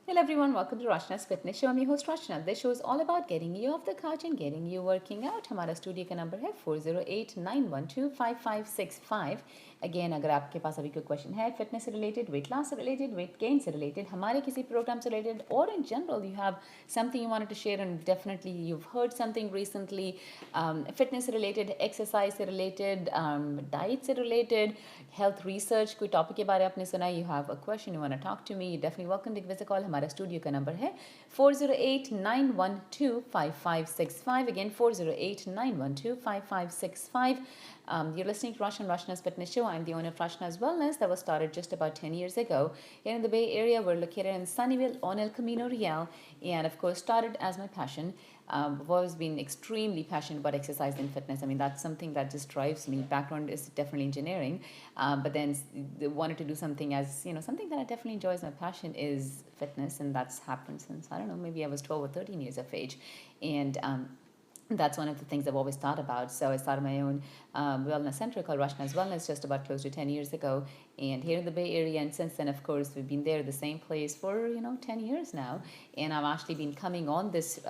Hello everyone, welcome to Rachna's Fitness Show. I'm your host Rachna. This show is all about getting you off the couch and getting you working out. हमारा studio का number है 4089125565. Again अगर आपके पास अभी कोई question है fitness से related, weight loss से रिलेटेड, वेट गेन से रिलेटेड, हमारे किसी प्रोग्राम से रिलेटेड, और in general you have something you wanted to share and definitely you've heard something recently, fitness related, exercise से related, diet से related, health research कोई topic के बारे में आपने सुना, you have a question you want to talk to me, you definitely welcome to give us a call. हमारा studio का नंबर है 4089125565. Again 4089125565. You're listening to Rachna's Fitness Show. I'm the owner of Rachna's Wellness that was started just about 10 years ago. Here in the Bay Area, we're located in Sunnyvale on El Camino Real, and of course started as my passion. I've always been extremely passionate about exercise and fitness. I mean, that's something that just drives me. Background is definitely engineering, but then wanted to do something as, something that I definitely enjoy as my passion is fitness, and that's happened since, I don't know, maybe I was 12 or 13 years of age. And that's one of the things I've always thought about. So I started my own wellness center called Rachna's Wellness just about close to 10 years ago, and here in the Bay Area. And since then, of course, we've been there, the same place for 10 years now. And I've actually been coming on this,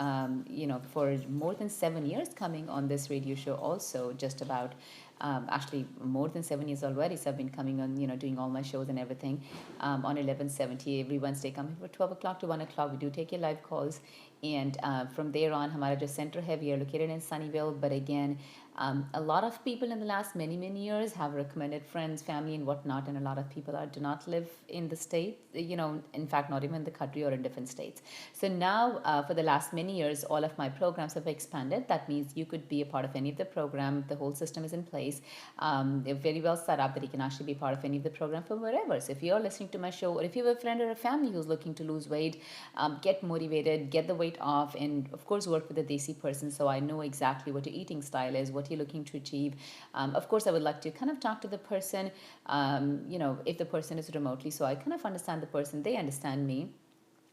for more than 7 years, coming on this radio show also, just about. Actually more than 7 years already, so I've been coming on, doing all my shows and everything on 1170 every Wednesday, coming from 12 o'clock to 1 o'clock. We do take your live calls, and from there on, हमारा जो center है, we are located in Sunnyvale. But again, a lot of people in the last many years have recommended friends, family, and whatnot, and a lot of people do not live in the state, in fact, not even in the country or in different states. So now, for the last many years, all of my programs have expanded. That means you could be a part of any of the program. The whole system is in place. They're very well set up that you can actually be part of any of the program from wherever. So if you're listening to my show, or if you have a friend or a family who's looking to lose weight, get motivated, get the weight off, and of course work with a desi person, so I know exactly what your eating style is, what you're looking to achieve. Of course, I would like to kind of talk to the person, if the person is remotely, so I kind of understand the person, they understand me.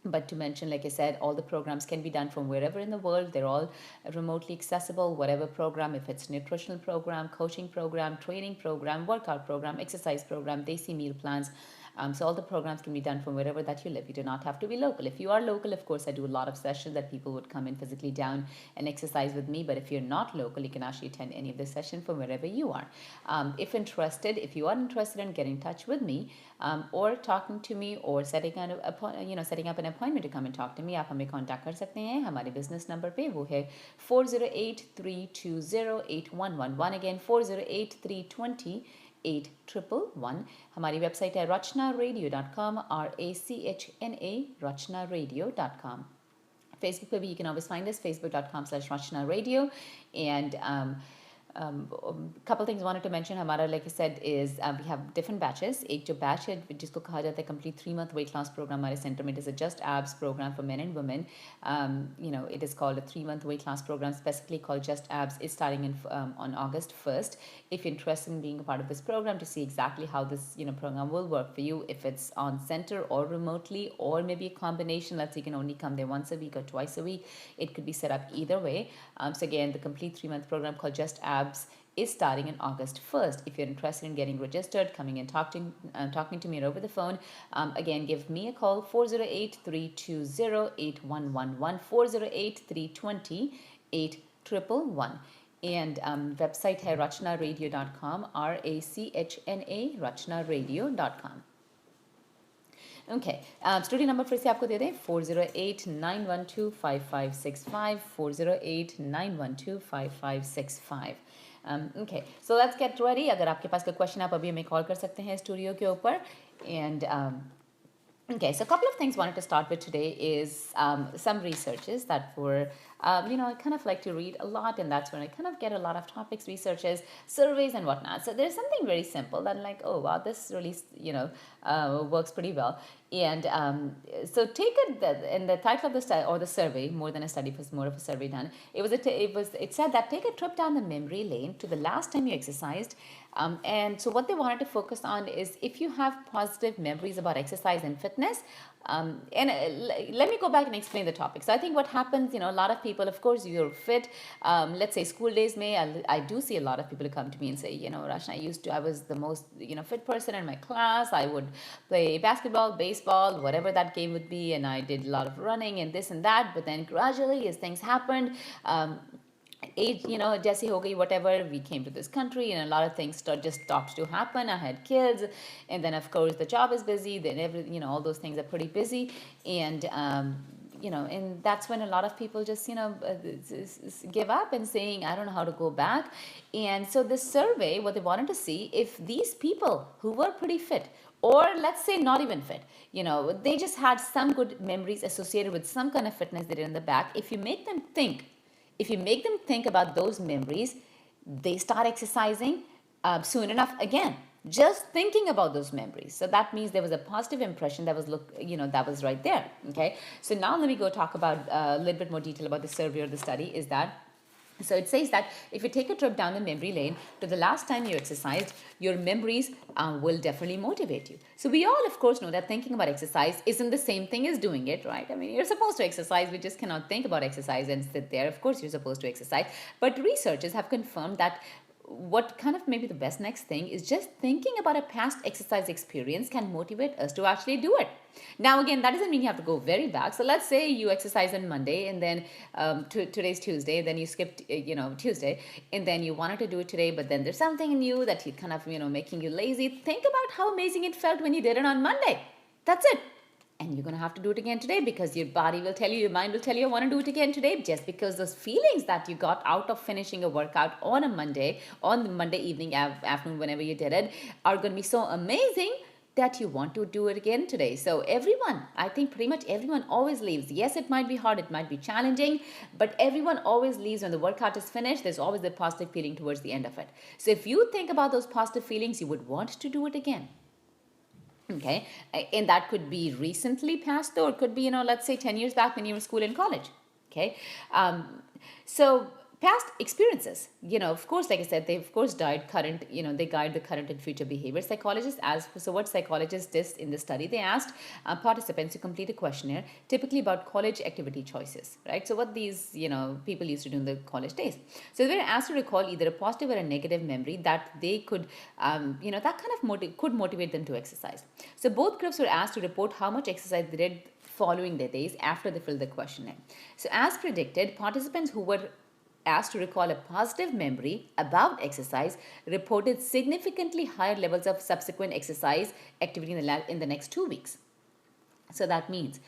But to mention, like I said, all the programs can be done from wherever in the world. They're all remotely accessible, whatever program, if it's nutritional program, coaching program, training program, workout program, exercise program, desi meal plans. So all the programs can be done from wherever that you live. You do not have to be local. If you are local, of course, I do a lot of sessions that people would come in physically down and exercise with me. But if you're not local, you can actually attend any of the sessions from wherever you are. If you are interested in getting in touch with me, or talking to me, or setting up an appointment to come and talk to me, आप हमें contact कर सकते हैं हमारे business number पे, वो है 4083208111. Again 4083208111. हमारी वेबसाइट है rachnaradio.com, RACHNA rachnaradio.com. Facebook पे भी you can always find us, facebook.com/rachnaradio. And couple things I wanted to mention. हमारा, like I said, is we have different batches. एक जो batch है जिसको कहा जाता है complete 3-month weight loss program हमारे center में, it is a just abs program for men and women. It is called a 3-month weight loss program, specifically called just abs, is starting on August 1st. If you're interested in being a part of this program to see exactly how this program will work for you, if it's on center or remotely, or maybe a combination, let's say you can only come there once a week or twice a week, it could be set up either way. So again, the complete 3-month program called just abs is starting on August 1st. If you're interested in getting registered, coming and talking to me over the phone, again, give me a call, 408-320-8111, 408-320-8111. And website है rachnaradio.com, RACHNA rachnaradio.com. Okay, studio number फिर से आपको दे दें 408-912-5565, 408-912-5565. Okay, so let's get ready. अगर आपके पास कोई question आप अभी हमें कॉल कर सकते हैं स्टूडियो के ऊपर. And okay, so a couple of things I wanted to start with today is some researches that were, I kind of like to read a lot, and that's when I kind of get a lot of topics, researches, surveys, and whatnot. So there's something very simple that I'm like, oh wow, this really, works pretty well. And so take it, in the title of the study, or the survey, more than a study, it was more of a survey done. It said that take a trip down the memory lane to the last time you exercised. And so what they wanted to focus on is if you have positive memories about exercise and fitness. And let me go back and explain the topic. So I think what happens, a lot of people people, of course, you're fit. Let's say school days I do see a lot of people who come to me and say, Rachna, I was the most, fit person in my class. I would play basketball, baseball, whatever that game would be, and I did a lot of running and this and that. But then gradually, as things happened, age, Jesse Hoagie, whatever, we came to this country and a lot of things just stopped to happen. I had kids, and then of course the job is busy, then all those things are pretty busy, and and that's when a lot of people just give up and saying, I don't know how to go back. And so this survey, what they wanted to see, if these people who were pretty fit, or let's say not even fit, they just had some good memories associated with some kind of fitness they did in the back, if you make them think about those memories, they start exercising soon enough again. Just thinking about those memories. So that means there was a positive impression that was right there. Okay. So now let me go talk about a little bit more detail about the survey or the study. So it says that if you take a trip down the memory lane to the last time you exercised, your memories will definitely motivate you. So we all, of course, know that thinking about exercise isn't the same thing as doing it, right? I mean, you're supposed to exercise. We just cannot think about exercise and sit there. Of course, you're supposed to exercise. But researchers have confirmed that what kind of maybe the best next thing is just thinking about a past exercise experience can motivate us to actually do it. Now, again, that doesn't mean you have to go very back. So let's say you exercise on Monday, and then today's Tuesday, then you skipped, Tuesday, and then you wanted to do it today, but then there's something new that you kind of, making you lazy. Think about how amazing it felt when you did it on Monday. That's it. And you're going to have to do it again today, because your body will tell you, your mind will tell you, I want to do it again today, just because those feelings that you got out of finishing a workout on the Monday evening, afternoon, whenever you did it, are going to be so amazing that you want to do it again today. So everyone, I think pretty much everyone always leaves. Yes, it might be hard, it might be challenging, but everyone always leaves when the workout is finished. There's always a positive feeling towards the end of it. So if you think about those positive feelings, you would want to do it again. Okay, and that could be recently past, or it could be, let's say 10 years back when you were in school and college. Okay, so past experiences, of course, like I said, they of course guide the current and future behavior. Psychologists so what psychologists did in the study, they asked participants to complete a questionnaire, typically about college activity choices, right? So what these, people used to do in the college days. So they were asked to recall either a positive or a negative memory that they could, that kind of could motivate them to exercise. So both groups were asked to report how much exercise they did following their days after they filled the questionnaire. So as predicted, participants who were asked to recall a positive memory about exercise reported significantly higher levels of subsequent exercise activity in the next 2 weeks. So that means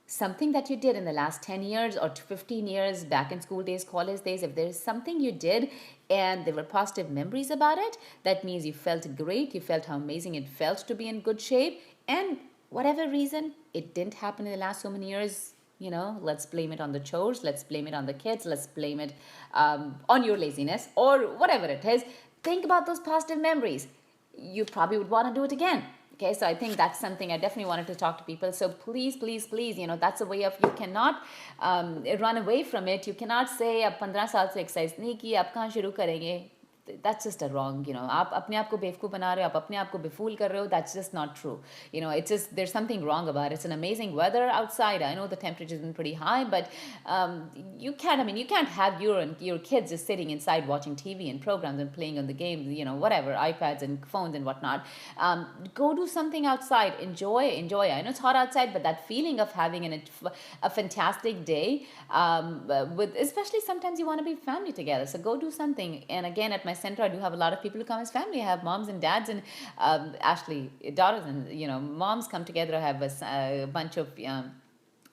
something that you did in the last 10 years or 15 years, back in school days, college days, if there's something you did and there were positive memories about it, that means you felt great, you felt how amazing it felt to be in good shape, and whatever reason, it didn't happen in the last so many years, let's blame it on the chores, let's blame it on the kids, let's blame it on your laziness, or whatever it is. Think about those positive memories. You probably would want to do it again. Okay, so I think that's something I definitely wanted to talk to people. So please, please, please, that's a way of, you cannot run away from it. You cannot say, ab 15 saal se exercise nahi ki, ab kahan shuru karenge. That's just a wrong, आप अपने आप को बेवकूफ़ बना रहे हो, आप अपने आप को बेफूल कर रहे हो. That's just not true. It's just, there's something wrong about it. It's an amazing weather outside. I know the temperature's been pretty high, but you can't have your kids just sitting inside watching TV and programs and playing on the games, whatever, iPads and phones and whatnot. Go do something outside. Enjoy. I know it's hot outside, but that feeling of having a fantastic day, especially sometimes you want to be family together. So go do something. And again, at my center, I do have a lot of people who come as family. I have moms and dads and actually daughters and moms come together. I have a bunch of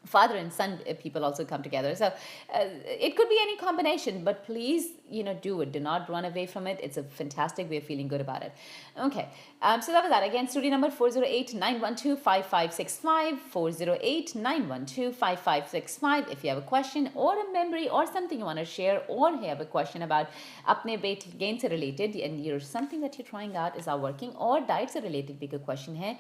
father and son people also come together. So it could be any combination, but please, do it. Do not run away from it. It's a fantastic way of feeling good about it. Okay. So that was that. Again, studio number 408-912-5565, 408-912-5565. If you have a question or a memory or something you want to share, or have a question about apne weight gain se related, and something that you're trying out is not working, or diet se related big question hai,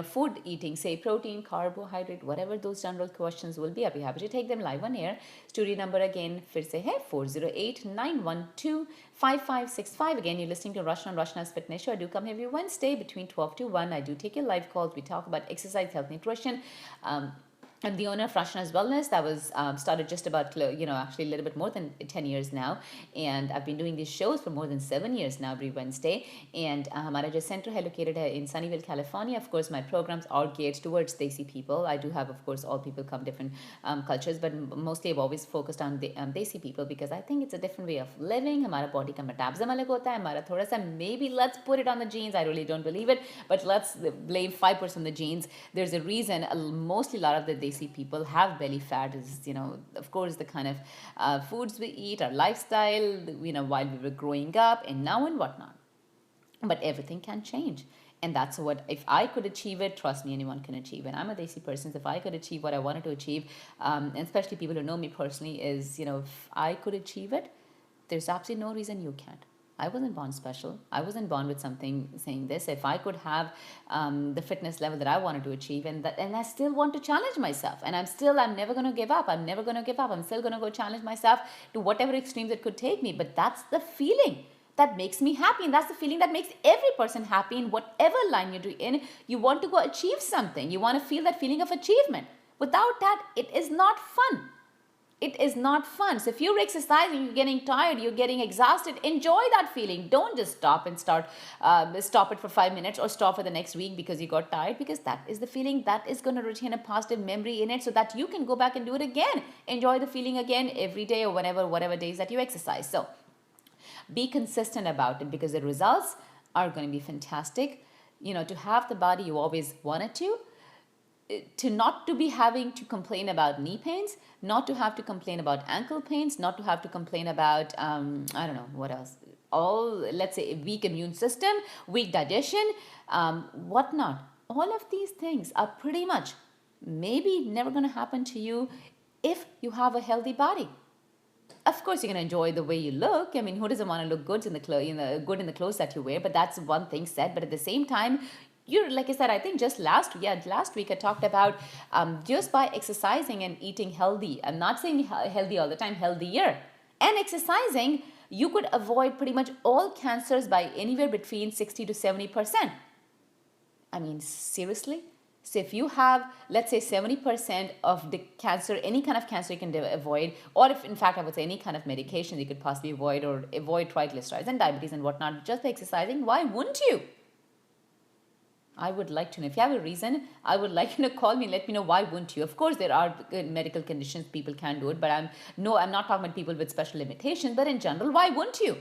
food eating, say protein, carbohydrate, whatever those general questions will be, I'll be happy to take them live on air. Studio number again, fir se hai 408-912-5565. Again, you're listening to Rachna and Rachna's Fitness Show. I do come every Wednesday between 12 to 1. I do take your live calls. We talk about exercise, health, nutrition. I'm the owner of Rachna's Wellness. That was started just about, actually a little bit more than 10 years now. And I've been doing these shows for more than 7 years now, every Wednesday. And हमारा जो center है located in Sunnyvale, California. Of course, my programs are geared towards Desi people. I do have, of course, all people come different cultures, but mostly I've always focused on Desi people because I think it's a different way of living. हमारा body का metabolism अलग होता है. हमारा थोड़ा सा, maybe let's put it on the genes. I really don't believe it, but let's blame 5% on the genes. There's a reason. Mostly a lot of the Desi people have belly fat. Is, of course, the kind of foods we eat, our lifestyle, while we were growing up, and now and whatnot. But everything can change. And that's what, if I could achieve it, trust me, anyone can achieve. And I'm a Desi person, so if I could achieve what I wanted to achieve, and especially people who know me personally, is, if I could achieve it, there's absolutely no reason you can't. I wasn't born special. I wasn't born with something saying this. If I could have the fitness level that I wanted to achieve, and I still want to challenge myself, and I'm never going to give up. I'm never going to give up. I'm still going to go challenge myself to whatever extremes it could take me. But that's the feeling that makes me happy, and that's the feeling that makes every person happy in whatever line you're in. You want to go achieve something. You want to feel that feeling of achievement. Without that, it is not fun. It is not fun. So if you're exercising, you're getting tired, you're getting exhausted, enjoy that feeling. Don't just stop and stop it for 5 minutes or stop for the next week because you got tired, because that is the feeling that is going to retain a positive memory in it so that you can go back and do it again. Enjoy the feeling again every day or whatever days that you exercise. So be consistent about it because the results are going to be fantastic. To have the body you always wanted to not to be having to complain about knee pains, not to have to complain about ankle pains, not to have to complain about, I don't know, what else? Let's say, weak immune system, weak digestion, whatnot. All of these things are pretty much maybe never going to happen to you if you have a healthy body. Of course, you're going to enjoy the way you look. I mean, who doesn't want to look good in the clothes that you wear? But that's one thing said. But at the same time, like I said, I think just last week I talked about just by exercising and eating healthy. I'm not saying healthy all the time, healthier. And exercising, you could avoid pretty much all cancers by anywhere between 60 to 70%. I mean, seriously? So if you have, let's say, 70% of the cancer, any kind of cancer you can avoid, or if, in fact, I would say any kind of medication you could possibly avoid, or avoid triglycerides and diabetes and whatnot, just by exercising, why wouldn't you? I would like to know. If you have a reason, I would like you to call me and let me know why wouldn't you. Of course, there are medical conditions people can do it, but I'm not talking about people with special limitations, but in general, why wouldn't you?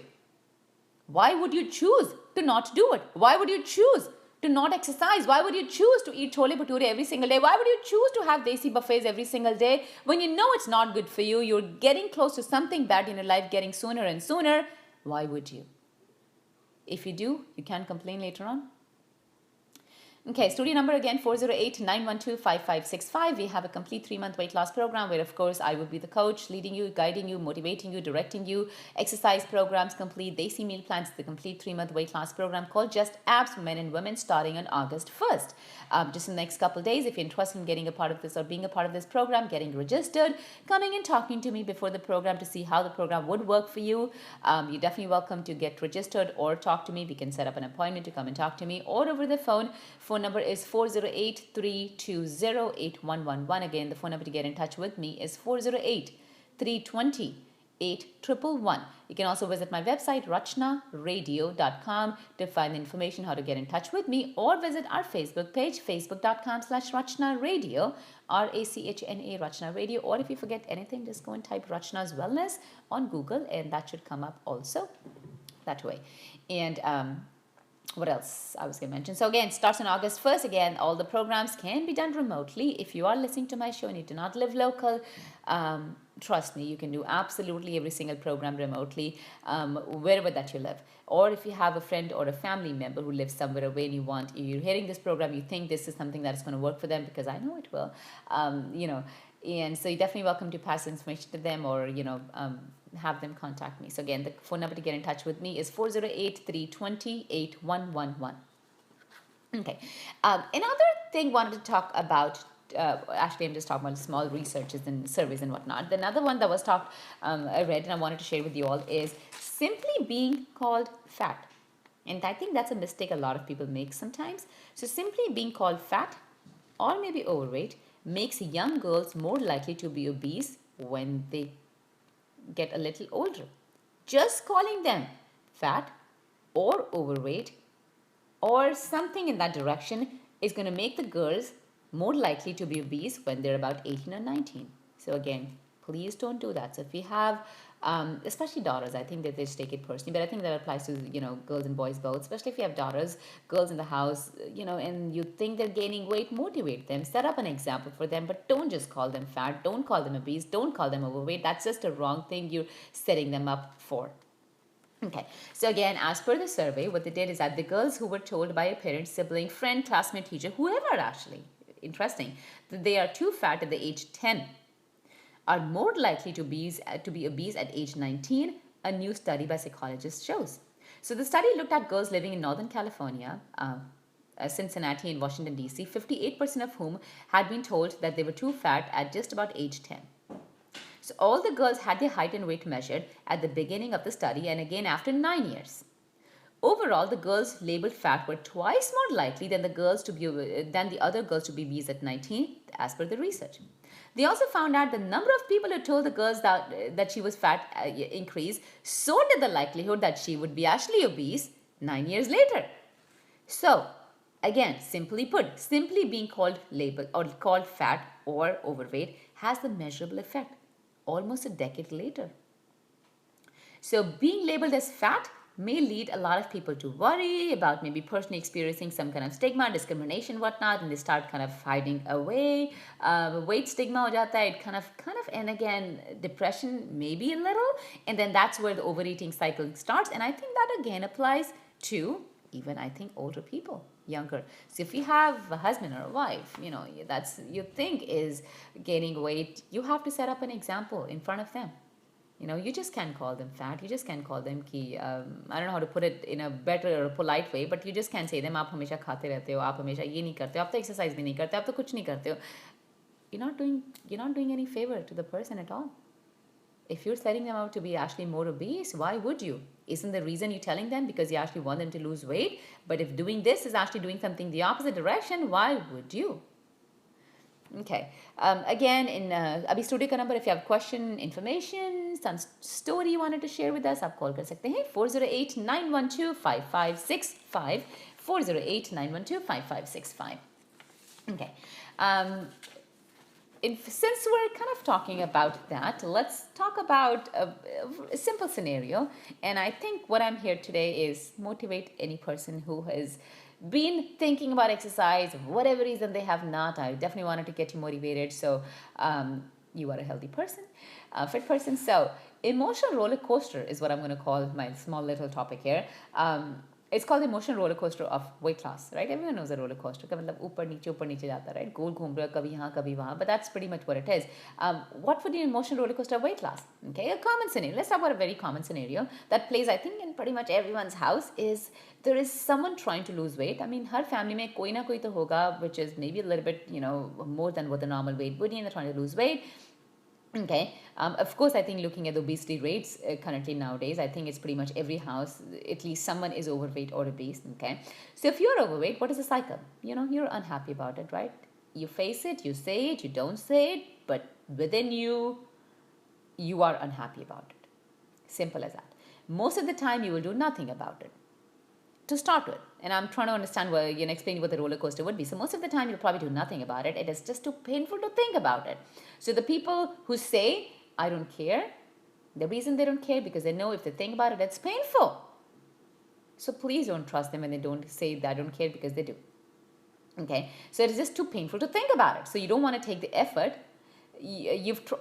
Why would you choose to not do it? Why would you choose to not exercise? Why would you choose to eat chole bhature every single day? Why would you choose to have desi buffets every single day when you know it's not good for you? You're getting close to something bad in your life, getting sooner and sooner. Why would you? If you do, you can't complain later on. Okay, studio number again, 408-912-5565. We have a complete 3-month weight loss program where, of course, I will be the coach, leading you, guiding you, motivating you, directing you. Exercise programs complete, Desi meal plans, the complete 3-month weight loss program called Just Abs for Men and Women, starting on August 1st. Just in the next couple of days, if you're interested in getting a part of this or being a part of this program, getting registered, coming and talking to me before the program to see how the program would work for you, you're definitely welcome to get registered or talk to me. We can set up an appointment to come and talk to me, or over the phone. Phone number is 408-320-8111. Again, the phone number to get in touch with me is 408-320-8111. You can also visit my website, rachnaradio.com, to find the information how to get in touch with me, or visit our Facebook page, facebook.com/Rachna RACHNA, Rachna Radio. Or if you forget anything, just go and type Rachna's Wellness on Google, and that should come up also that way. And what else I was going to mention? So again, starts on August 1st. Again, all the programs can be done remotely. If you are listening to my show and you do not live local, trust me, you can do absolutely every single program remotely, wherever that you live. Or if you have a friend or a family member who lives somewhere away and you're hearing this program, you think this is something that is going to work for them, because I know it will, and so you're definitely welcome to pass information to them, or, have them contact me. So again, the phone number to get in touch with me is 408-320-8111. Okay. Another thing wanted to talk about, actually I'm just talking about small researches and surveys and whatnot. Another one that was I read and I wanted to share with you all is simply being called fat. And I think that's a mistake a lot of people make sometimes. So simply being called fat or maybe overweight makes young girls more likely to be obese when they get a little older. Just calling them fat or overweight or something in that direction is going to make the girls more likely to be obese when they're about 18 or 19. So again, please don't do that. So if you have, especially daughters, I think that they should take it personally, but I think that applies to, girls and boys both, especially if you have daughters, girls in the house, and you think they're gaining weight, motivate them, set up an example for them, but don't just call them fat, don't call them obese, don't call them overweight. That's just a wrong thing you're setting them up for. Okay, so again, as per the survey, what they did is that the girls who were told by a parent, sibling, friend, classmate, teacher, whoever actually, interesting, that they are too fat at the age 10 are more likely to be obese at age 19, a new study by psychologists shows. So the study looked at girls living in Northern California, Cincinnati and Washington, D.C., 58% of whom had been told that they were too fat at just about age 10. So all the girls had their height and weight measured at the beginning of the study and again after 9 years. Overall, the girls labeled fat were twice more likely than the other girls to be obese at 19, as per the research. They also found out the number of people who told the girls that she was fat increased. So did the likelihood that she would be actually obese 9 years later. So, again, simply put, simply being called fat or overweight has the measurable effect almost a decade later. So being labeled as fat may lead a lot of people to worry about maybe personally experiencing some kind of stigma, discrimination, whatnot, and they start kind of hiding away. Weight stigma ho jata hai, it kind of, and again, depression maybe a little, and then that's where the overeating cycle starts. And I think that again applies to even, I think, older people, younger. So if you have a husband or a wife, that's you think is gaining weight, you have to set up an example in front of them. You just can't call them fat. You just can't call them I don't know how to put it in a better or a polite way, but you just can't say them, आप हमेशा खाते रहते हो, आप हमेशा ये नहीं करते हो, आप तो exercise भी नहीं करते, आप तो कुछ नहीं करते हो. You're not doing any favor to the person at all. If you're setting them out to be actually more obese, why would you? Isn't the reason you're telling them because you actually want them to lose weight? But if doing this is actually doing something the opposite direction, why would you? Okay. Again, in Abhi Studio ka number, if you have question, information, some story you wanted to share with us, आप call कर सकते हैं 408-912-5565, 408-912-5565. Okay. Since we're kind of talking about that, let's talk about a simple scenario. And I think what I'm here today is motivate any person who has been thinking about exercise, whatever reason they have not. I definitely wanted to get you motivated. So you are a healthy person, a fit person. So emotional roller coaster is what I'm going to call my small little topic here. It's called the emotional roller coaster of weight loss, right? Everyone knows a roller coaster. का मतलब ऊपर नीचे जाता, right? गोल घूम रहा है, कभी यहाँ कभी वहाँ. But that's pretty much what it is. What would be an emotional roller coaster of weight loss? Okay, a common scenario. Let's talk about a very common scenario that plays, I think, in pretty much everyone's house. Is there is someone trying to lose weight. I mean, her family में कोई ना कोई तो होगा, which is maybe a little bit, more than what the normal weight would be, and they're trying to lose weight. Okay. Of course, I think looking at the obesity rates currently nowadays, I think it's pretty much every house, at least someone is overweight or obese. Okay. So if you're overweight, what is the cycle? You're unhappy about it, right? You face it, you say it, you don't say it, but within you, you are unhappy about it. Simple as that. Most of the time, you will do nothing about it to start with. And I'm trying to understand explain what the roller coaster would be. So most of the time, you'll probably do nothing about it. It is just too painful to think about it. So the people who say, I don't care, the reason they don't care because they know if they think about it, it's painful. So please don't trust them when they don't say that I don't care, because they do. Okay, so it is just too painful to think about it. So you don't want to take the effort.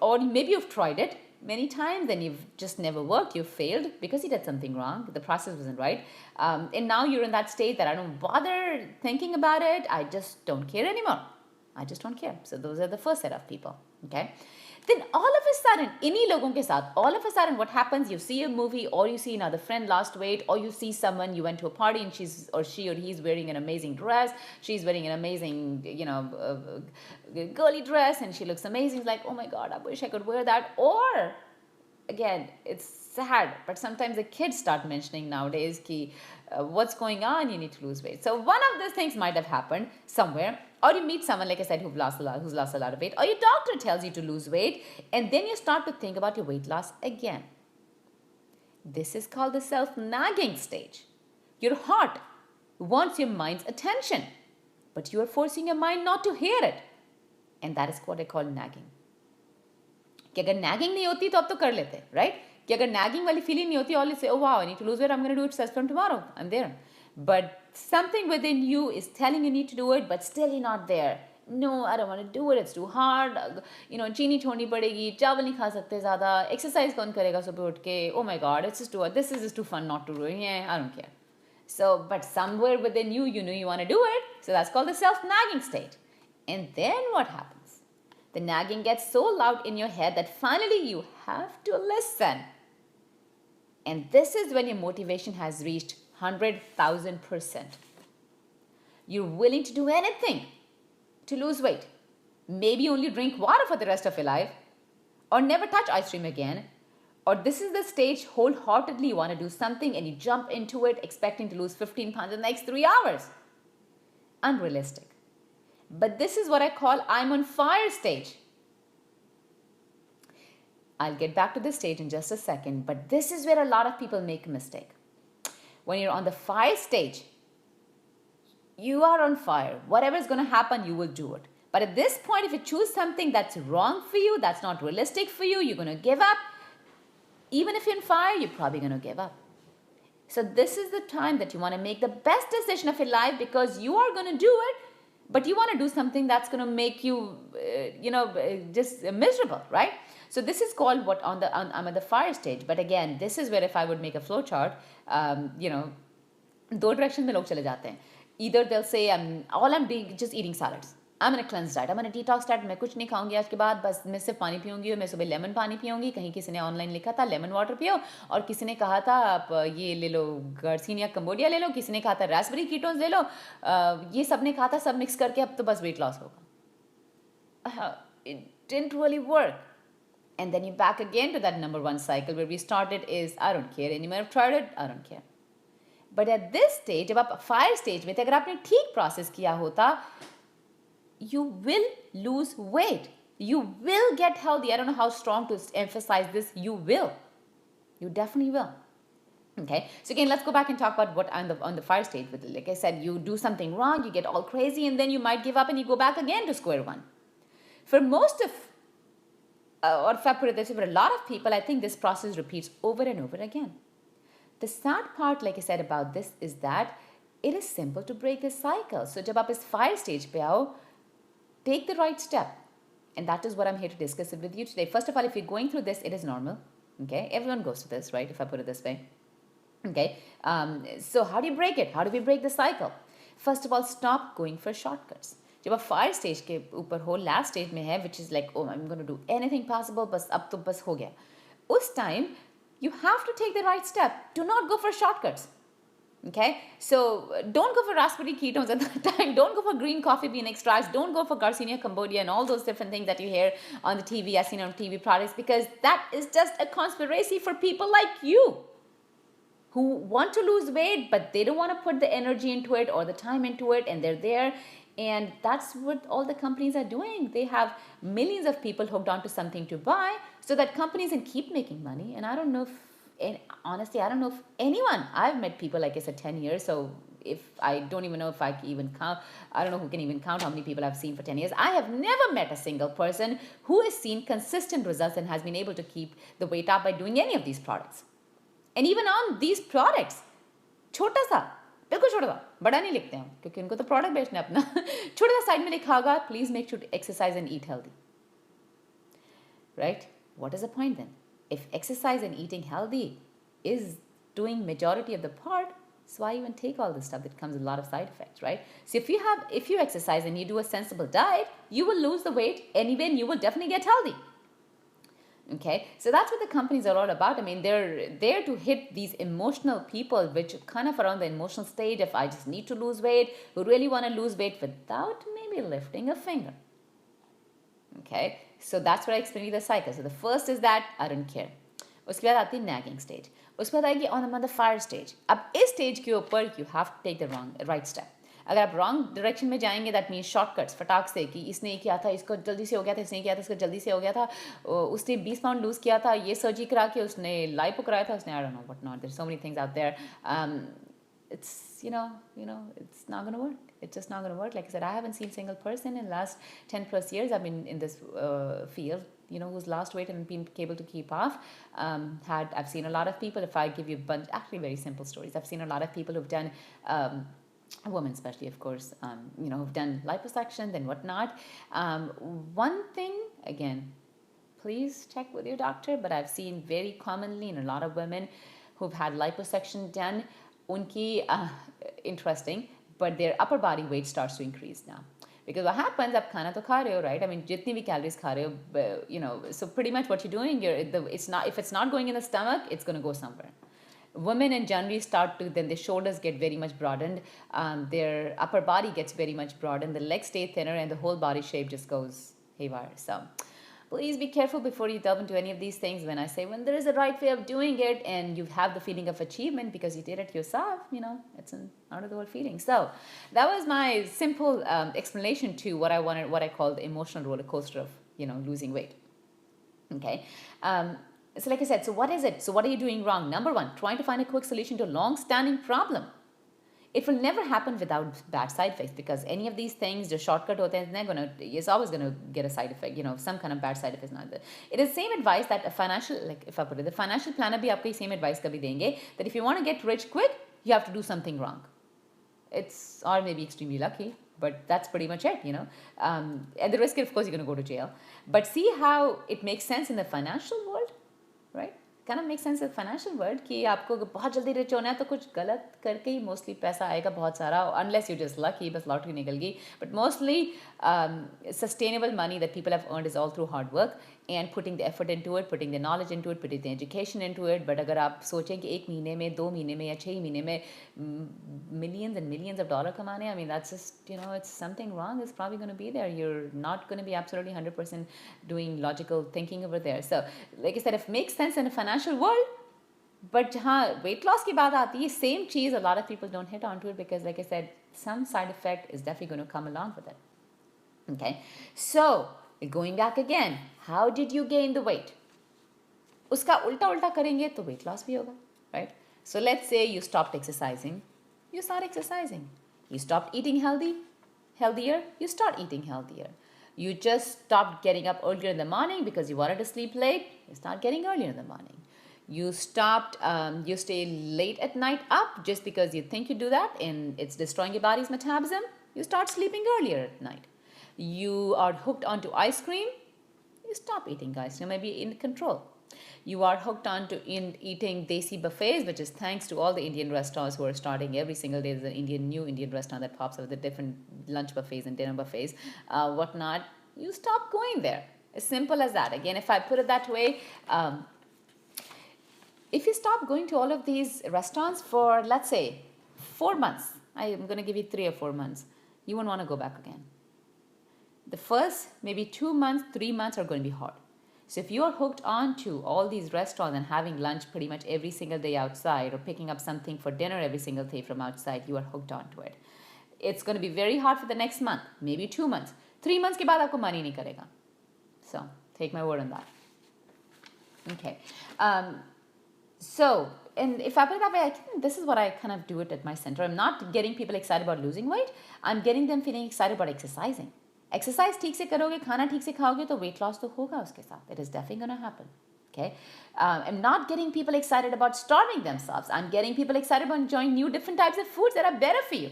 Or maybe you've tried it many times and you've just never worked. You've failed because you did something wrong. The process wasn't right. And now you're in that state that I don't bother thinking about it. I just don't care anymore. I just don't care. So those are the first set of people. Okay. Then all of a sudden, इन्हीं लोगों के साथ, all of a sudden what happens, you see a movie, or you see another friend lost weight, or you see someone, you went to a party and she or he's wearing an amazing dress, she's wearing an amazing, girly dress, and she looks amazing. It's like, oh my God, I wish I could wear that. Or again, it's sad, but sometimes the kids start mentioning nowadays ki, what's going on, you need to lose weight. So one of those things might have happened somewhere, or you meet someone, like I said, who's lost a lot of weight, or your doctor tells you to lose weight, and then you start to think about your weight loss again. This is called the self-nagging stage. Your heart wants your mind's attention, but you are forcing your mind not to hear it. And that is what I call nagging. कि अगर nagging नहीं होती तो अब तो कर लेते, right? कि अगर nagging वाली feeling नहीं होती, all you say, oh wow, I need to lose weight, I'm going to do it just from tomorrow, I'm there. But something within you is telling you need to do it, but still you're not there. No, I don't want to do it, it's too hard. चीनी छोड़नी पड़ेगी, चावल नहीं खा सकते ज़्यादा, exercise कौन करेगा सुबह उठ के, oh my god, this is just too fun not to do it, yeah, I don't care. So, but somewhere within you, you know you want to do it, so that's called the self-nagging state. And then what happens? The nagging gets so loud in your head that finally you have to listen. And this is when your motivation has reached 100,000%. You're willing to do anything to lose weight. Maybe only drink water for the rest of your life, or never touch ice cream again. Or this is the stage wholeheartedly you want to do something and you jump into it expecting to lose 15 pounds in the next 3 hours. Unrealistic. But this is what I call I'm on fire stage. I'll get back to this stage in just a second, but this is where a lot of people make a mistake. When you're on the fire stage, you are on fire. Whatever is going to happen, you will do it. But at this point, if you choose something that's wrong for you, that's not realistic for you, you're going to give up. Even if you're on fire, you're probably going to give up. So this is the time that you want to make the best decision of your life, because you are going to do it, but you want to do something that's going to make you, just miserable, right? So this is called I'm at the fire stage. But again, this is where if I would make a flow chart, दो directions में लोग चले जाते हैं. Either they'll say, all I'm doing just eating salads. I'm on a cleanse diet, I'm on a detox diet, मैं कुछ नहीं खाऊंगी आज के बाद, बस मैं सिर्फ पानी पीऊंगी और मैं सुबह लेमन पानी पीऊंगी. कहीं किसी ने ऑनलाइन लिखा था लेमन वाटर पियो, और किसी ने कहा था आप ये ले लो गार्सिनिया कंबोडिया ले लो, किसी ने कहा था रास्पबेरी कीटोन्स ले लो, ये सब ने कहा था सब मिक्स करके अब तो बस वेट लॉस होगा. It didn't really work. And then you back again to that number one cycle where we started is I don't care anymore, I've tried it, I don't care. But at this stage, जब आप fire stage में थे, अगर आपने ठीक process किया होता, you will lose weight. You will get healthy. I don't know how strong to emphasize this. You will. You definitely will. Okay. So again, let's go back and talk about what on the fire stage. With, like I said, you do something wrong, you get all crazy, and then you might give up and you go back again to square one. For most of, or if I put it this way, for a lot of people, I think this process repeats over and over again. The sad part, like I said about this, is that it is simple to break this cycle. So जब आप इस fire stage पे आओ, take the right step. And that is what I'm here to discuss with you today. First of all, if you're going through this, it is normal. Okay. Everyone goes through this, right? If I put it this way. Okay. So how do you break it? How do we break the cycle? First of all, stop going for shortcuts. जब आप fire stage के ऊपर हो, last stage में है, which is like, oh, I'm going to do anything possible, बस अब तो बस हो गया. उस time, you have to take the right step. Do not go for shortcuts. Okay, so don't go for raspberry ketones at that time. Don't go for green coffee bean extracts. Don't go for Garcinia Cambodia and all those different things that you hear on the TV. I've seen on TV products, because that is just a conspiracy for people like you who want to lose weight, but they don't want to put the energy into it or the time into it, and they're there. And that's what all the companies are doing. They have millions of people hooked onto something to buy so that companies can keep making money. And I don't know if, and honestly, I don't know if anyone, I've met people, like I said, 10 years. So if I don't even know if I can even count, I don't know who can even count how many people I've seen for 10 years. I have never met a single person who has seen consistent results and has been able to keep the weight up by doing any of these products. And even on these products, छोटा सा, बिल्कुल छोटा सा, बड़ा नहीं लिखते हैं क्योंकि उनको तो प्रोडक्ट बेचना है अपना. छोटा सा साइड में लिखा होगा, please make sure to exercise and eat healthy. Right? What is the point then? If exercise and eating healthy is doing majority of the part, so why even take all this stuff that comes with a lot of side effects, right? So if you exercise and you do a sensible diet, you will lose the weight anyway, and you will definitely get healthy. Okay, so that's what the companies are all about. I mean, they're there to hit these emotional people, which kind of around the emotional stage. If I just need to lose weight, who really want to lose weight without maybe lifting a finger. Okay, so that's what I explained you the cycle. So the first is that I don't care. उसके बाद आती है nagging stage, उसके बाद आएगी on the fire stage. अब इस stage के ऊपर you have to take the right step. अगर आप रॉन्ग डायरेक्शन में जाएंगे दैट मीन्स शॉर्टकट्स फटाक से कि इसने किया था, इसको जल्दी से हो गया था, इसने किया था, इसको जल्दी से हो गया था, उसने 20 पाउंड लूज़ किया था, ये सर्जरी करा के उसने लाइपो कराया था, उसने I don't know what not, there so many things out there. It's it's not going to work. It's just not going to work. Like I said, I haven't seen a single person in the last 10 plus years I've been in this field, who's lost weight and been able to keep off. I've seen a lot of people, if I give you a bunch, actually very simple stories, I've seen a lot of people who've done, women especially, of course, who've done liposuction and whatnot. One thing, again, please check with your doctor, but I've seen very commonly in a lot of women who've had liposuction done, unki, interesting, but their upper body weight starts to increase now. Because what happens, आप खाना तो खा रहे हो, right? I mean, जितनी भी calories खा रहे हो, so pretty much what you're doing, if it's not going in the stomach, it's going to go somewhere. Women in generally then their shoulders get very much broadened, their upper body gets very much broadened, the legs stay thinner, and the whole body shape just goes haywire. So please be careful before you delve into any of these things. When I say when there is a right way of doing it and you have the feeling of achievement because you did it yourself, it's an out of the world feeling. So that was my simple explanation to what I call the emotional roller coaster of losing weight. Okay. So like I said, so what is it? So what are you doing wrong? Number one, trying to find a quick solution to a long-standing problem. It will never happen without bad side effects, because any of these things, the shortcut hote hain, it's always going to get a side effect, some kind of bad side effect. It is the same advice that a financial, like if I put it, the financial planner bhi aapko same advice kabhi denge, that if you want to get rich quick, you have to do something wrong. It's, or maybe extremely lucky, but that's pretty much it, At the risk, of course, you're going to go to jail. But see how it makes sense in the financial world, right? Kind of makes sense in the financial world कि आपको बहुत जल्दी rich होना है तो कुछ गलत करके ही मोस्टली पैसा आएगा बहुत सारा, unless you're just lucky, बस लॉटरी निकल गई. But mostly sustainable money that people have earned is all through hard work and putting the effort into it, putting the knowledge into it, putting the education into it. But अगर आप सोचें कि 1 महीने में, 2 महीने में या 6 महीने में millions and millions of dollars कमाने, I mean, that's just, it's something wrong is probably going to be there. You're not going to be absolutely 100% doing logical thinking over there. So like I said, it makes sense in a financial world, but जहाँ weight loss की बात आती है, same cheese, a lot of people don't hit onto it because, like I said, some side effect is definitely going to come along with it. Okay, so going back again, how did you gain the weight? उसका उल्टा करेंगे तो weight loss भी होगा, right? So let's say you stopped exercising, you start exercising. You stopped eating healthier, you start eating healthier. You just stopped getting up earlier in the morning because you wanted to sleep late, you start getting earlier in the morning. You stopped, you stay late at night up just because you think you do that and it's destroying your body's metabolism, you start sleeping earlier at night. You are hooked onto ice cream, you stop eating ice cream, maybe in control. You are hooked onto eating desi buffets, which is thanks to all the Indian restaurants who are starting every single day. There's an new Indian restaurant that pops up with the different lunch buffets and dinner buffets, whatnot. You stop going there. As simple as that. Again, if I put it that way, if you stop going to all of these restaurants for, let's say, 4 months, I'm going to give you 3 or 4 months, you won't want to go back again. The first maybe 2 months, 3 months are going to be hard. So if you're hooked on to all these restaurants and having lunch pretty much every single day outside or picking up something for dinner every single day from outside, you are hooked onto it. It's going to be very hard for the next month, maybe 2 months. 3 months के बाद आपको money नहीं करेगा. So take my word on that. Okay. So, and if I put it that way, I think this is what I kind of do it at my center. I'm not getting people excited about losing weight. I'm getting them feeling excited about exercising. Exercise ठीक से करोगे, खाना ठीक से खाओगे तो weight loss तो होगा उसके साथ. It is definitely going to happen. Okay, I'm not getting people excited about starving themselves. I'm getting people excited about enjoying new different types of foods that are better for you.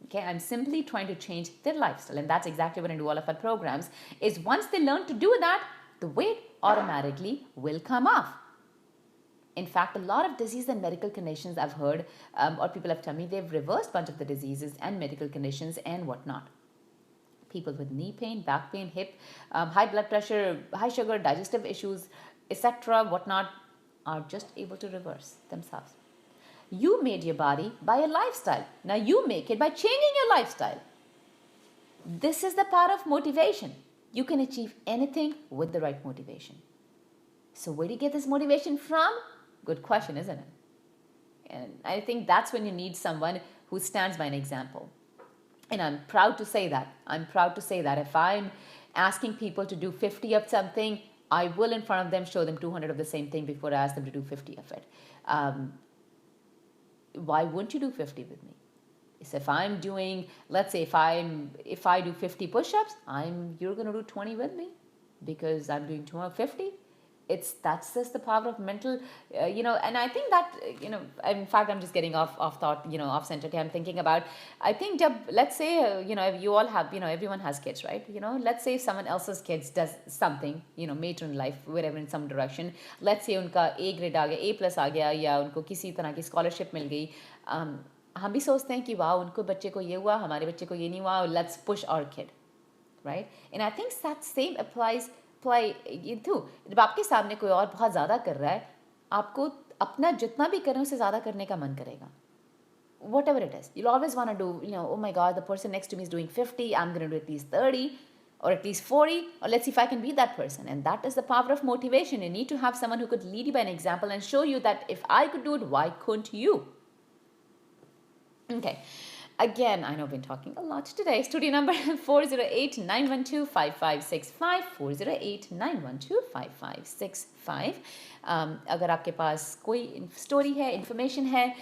Okay, I'm simply trying to change their lifestyle, and that's exactly what I do all of our programs. Is once they learn to do that, the weight automatically will come off. In fact, a lot of diseases and medical conditions I've heard, or people have told me, they've reversed a bunch of the diseases and medical conditions and whatnot. People with knee pain, back pain, hip, high blood pressure, high sugar, digestive issues, etc., whatnot, are just able to reverse themselves. You made your body by a lifestyle. Now you make it by changing your lifestyle. This is the power of motivation. You can achieve anything with the right motivation. So where do you get this motivation from? Good question, isn't it? And I think that's when you need someone who stands by an example. And I'm proud to say that. I'm proud to say that if I'm asking people to do 50 of something, I will in front of them show them 200 of the same thing before I ask them to do 50 of it. Why wouldn't you do 50 with me? So if I'm doing, let's say if I do 50 push-ups, you're gonna do 20 with me because I'm doing 250. That's just the power of mental, and I think that, in fact, I'm just getting off thought, off center. Okay, I'm thinking about, I think, let's say, you all have, everyone has kids, right? Let's say if someone else's kids does something, major in life, wherever, in some direction. Let's say उनका A grade आ गया, A+ आ गया, या उनको किसी तरह की scholarship मिल गई. हम भी सोचते हैं कि वाह, उनको बच्चे को ये हुआ, हमारे बच्चे को ये नहीं हुआ, let's push our kid, right? And I think that same applies too. जब आपके सामने कोई और बहुत ज़्यादा कर रहा है, आपको अपना जितना भी करें उससे ज़्यादा करने का मन करेगा. Whatever it is, you'll always want to do, oh my God, the person next to me is doing 50, I'm going to do at least 30 or at least 40, or let's see if I can be that person. And that is the power of motivation. You need to have someone who could lead you by an example and show you that if I could do it, why couldn't you? Okay. Again, I know I've been talking a lot today. Studio number 408-912-5565, 408-912-5565. अगर आपके पास कोई story है, information है,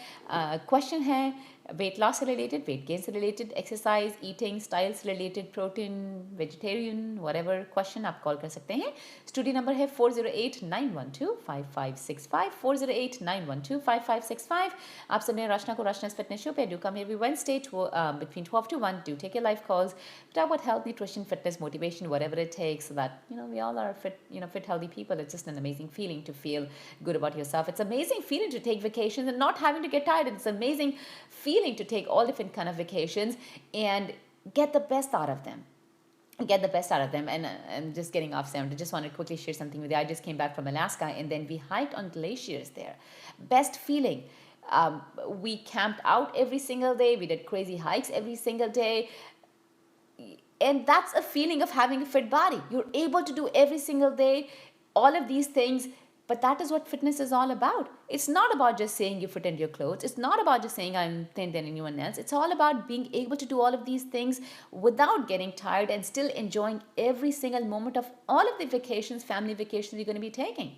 question है, weight loss से related, weight gain से related, exercise, eating style से related, protein, vegetarian, whatever question आप कॉल कर सकते हैं. स्टूडियो नंबर है 408-912-5565, 408-912-5565. आप सुन रहे हैं रचना को रचना's fitness show पे. Do come every Wednesday between 12 to 1. Do take your live calls. Talk about health, nutrition, fitness, motivation, whatever it takes, so that we all are fit, fit, healthy people. It's just an amazing feeling to feel good about yourself. It's an amazing feeling to take vacations and not having to get tired. It's an amazing feeling to take all different kind of vacations and get the best out of them. And I'm just getting off sound. I just want to quickly share something with you. I just came back from Alaska, and then we hiked on glaciers there. Best feeling. We camped out every single day. We did crazy hikes every single day. And that's a feeling of having a fit body. You're able to do every single day all of these things. But that is what fitness is all about. It's not about just saying you fit into your clothes. It's not about just saying I'm thin than anyone else. It's all about being able to do all of these things without getting tired and still enjoying every single moment of all of the vacations, family vacations you're going to be taking.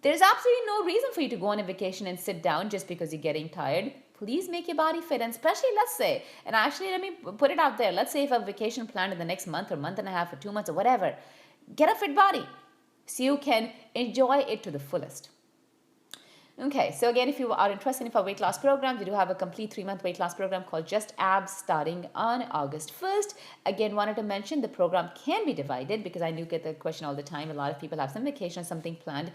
There's absolutely no reason for you to go on a vacation and sit down just because you're getting tired. Please make your body fit. And especially, let's say, and actually let me put it out there. Let's say if a vacation planned in the next month or month and a half or 2 months or whatever, get a fit body so you can enjoy it to the fullest. Okay, so again, if you are interested in our weight loss program, we do have a complete 3-month weight loss program called Just Abs starting on August 1st. Again, wanted to mention the program can be divided because I do get the question all the time. A lot of people have some vacation or something planned.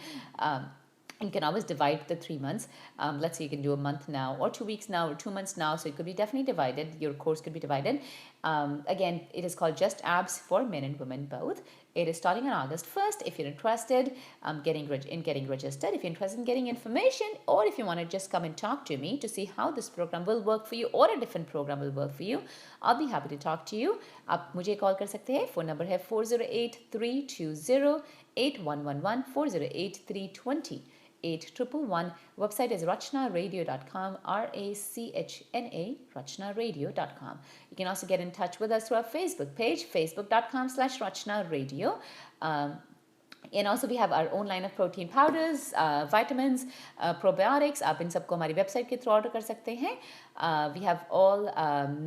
You can always divide the 3 months. Let's say you can do a month now or 2 weeks now or 2 months now. So it could be definitely divided. Your course could be divided. Again, it is called Just Abs for men and women both. It is starting on August 1st. If you're interested in getting registered, if you're interested in getting information, or if you want to just come and talk to me to see how this program will work for you or a different program will work for you, I'll be happy to talk to you. आप मुझे call कर सकते हैं. Phone number है 408-320-8111, 408-320-8111. Website is rachnaradio.com, RACHNA, rachnaradio.com. You can also get in touch with us through our Facebook page, facebook.com/rachnaradio. And also we have our own line of protein powders, vitamins, probiotics. आप इन सबको हमारी website के through order कर सकते हैं. We have all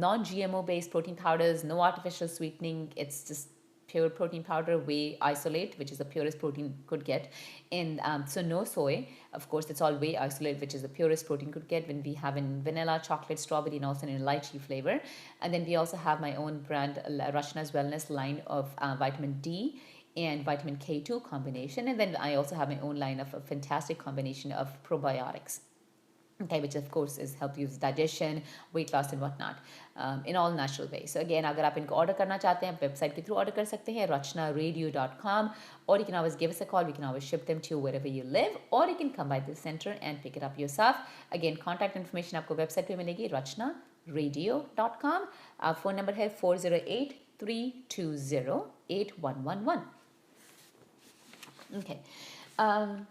non-GMO based protein powders, no artificial sweetening. It's just pure protein powder, whey isolate, which is the purest protein could get. And so no soy. Of course, it's all whey isolate, which is the purest protein could get. When we have in vanilla, chocolate, strawberry, and also in a lychee flavor. And then we also have my own brand, Rachna's Wellness line of vitamin D and vitamin K2 combination. And then I also have my own line of a fantastic combination of probiotics. Okay, which of course is help you with digestion, weight loss and whatnot, in all natural ways. So again, अगर आप इनको order करना चाहते हैं, website के through order कर सकते हैं, rachnaradio.com, or you can always give us a call. We can always ship them to wherever you live, or you can come by the center and pick it up yourself. Again, contact information आपको website पे मिलेगी, rachnaradio.com. Phone number है 408-320-8111. Okay. Um,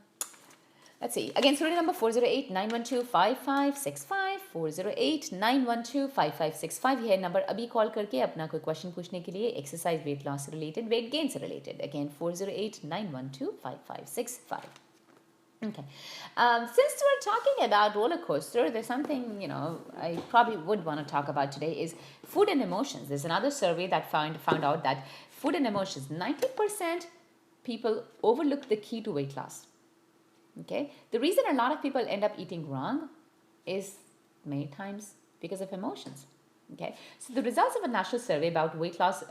let's see. Again, student number 408-912-5565, 408-912-5565. ये number अभी call करके अपना कोई question पूछने के लिए एक्सरसाइज वेट लॉस से रिलेटेड, वेट गेन से related. Again, 408-912-5565. Okay. Since we're talking about roller coaster, there's something, I probably would want to talk about today is food and emotions. There's another survey that found out that food and emotions, 90% people overlook the key to weight loss. Okay. The reason a lot of people end up eating wrong is many times because of emotions. Okay. So the results of a national survey about weight loss